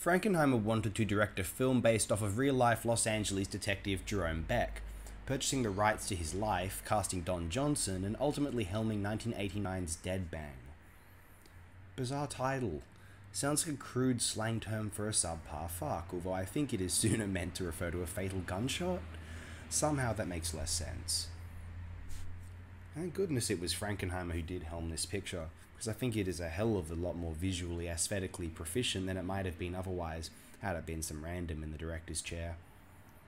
Frankenheimer wanted to direct a film based off of real-life Los Angeles detective Jerome Beck, purchasing the rights to his life, casting Don Johnson, and ultimately helming 1989's Dead Bang. Bizarre title. Sounds like a crude slang term for a subpar fuck, although I think it is sooner meant to refer to a fatal gunshot. Somehow that makes less sense. Thank goodness it was Frankenheimer who did helm this picture, because I think it is a hell of a lot more visually, aesthetically proficient than it might have been otherwise, had it been some random in the director's chair.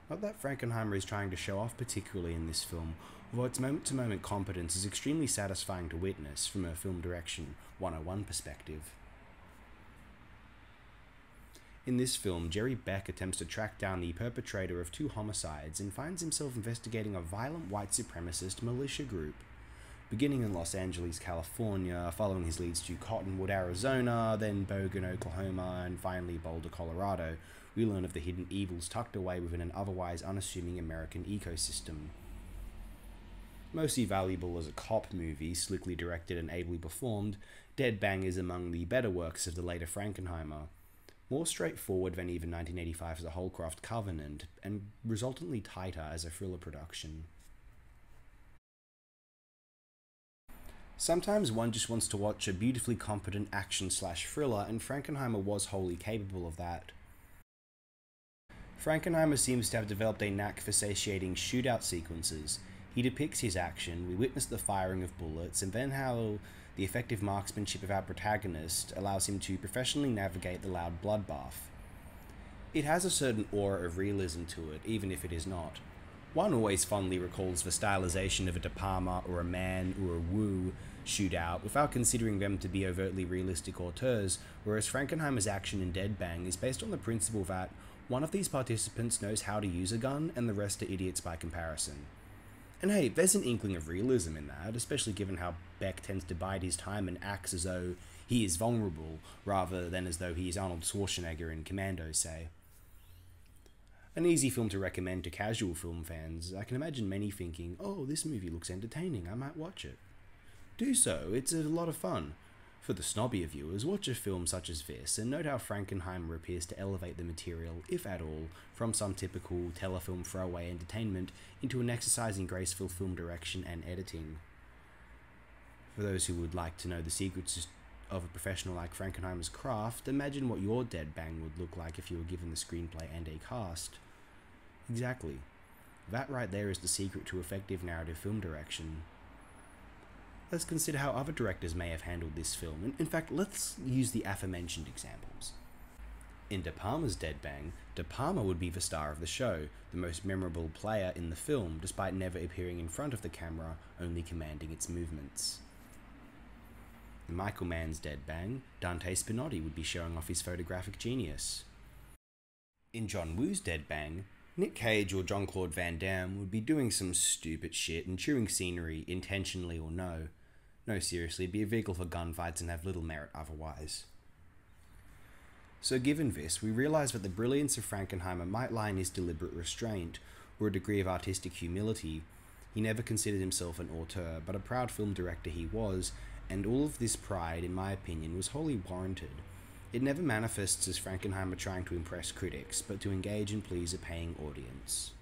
Not that Frankenheimer is trying to show off particularly in this film, although its moment-to-moment competence is extremely satisfying to witness from a film direction 101 perspective. In this film, Jerry Beck attempts to track down the perpetrator of 2 homicides and finds himself investigating a violent white supremacist militia group. Beginning in Los Angeles, California, following his leads to Cottonwood, Arizona, then Bogan, Oklahoma, and finally Boulder, Colorado, we learn of the hidden evils tucked away within an otherwise unassuming American ecosystem. Mostly valuable as a cop movie, slickly directed and ably performed, Dead Bang is among the better works of the later Frankenheimer. More straightforward than even 1985's The Holcroft Covenant, and resultantly tighter as a thriller production. Sometimes one just wants to watch a beautifully competent action/thriller, and Frankenheimer was wholly capable of that. Frankenheimer seems to have developed a knack for satiating shootout sequences. He depicts his action, we witness the firing of bullets, and then how the effective marksmanship of our protagonist allows him to professionally navigate the loud bloodbath. It has a certain aura of realism to it, even if it is not. One always fondly recalls the stylization of a De Palma or a Man or a Wu shootout without considering them to be overtly realistic auteurs, whereas Frankenheimer's action in Dead Bang is based on the principle that one of these participants knows how to use a gun and the rest are idiots by comparison. And hey, there's an inkling of realism in that, especially given how Beck tends to bide his time and acts as though he is vulnerable, rather than as though he is Arnold Schwarzenegger in Commando, say. An easy film to recommend to casual film fans. I can imagine many thinking, oh, this movie looks entertaining, I might watch it. Do so, it's a lot of fun. For the snobbier viewers, watch a film such as this, and note how Frankenheimer appears to elevate the material, if at all, from some typical telefilm throwaway entertainment into an exercise in graceful film direction and editing. For those who would like to know the secrets of a professional like Frankenheimer's craft, imagine what your Dead Bang would look like if you were given the screenplay and a cast. Exactly. That right there is the secret to effective narrative film direction. Let's consider how other directors may have handled this film. In fact, let's use the aforementioned examples. In De Palma's Dead Bang, De Palma would be the star of the show, the most memorable player in the film, despite never appearing in front of the camera, only commanding its movements. In Michael Mann's Dead Bang, Dante Spinotti would be showing off his photographic genius. In John Woo's Dead Bang, Nick Cage or Jean-Claude Van Damme would be doing some stupid shit and chewing scenery, intentionally or no. No, seriously, it'd be a vehicle for gunfights and have little merit otherwise. So given this, we realise that the brilliance of Frankenheimer might lie in his deliberate restraint, or a degree of artistic humility. He never considered himself an auteur, but a proud film director he was, and all of this pride, in my opinion, was wholly warranted. It never manifests as Frankenheimer trying to impress critics, but to engage and please a paying audience.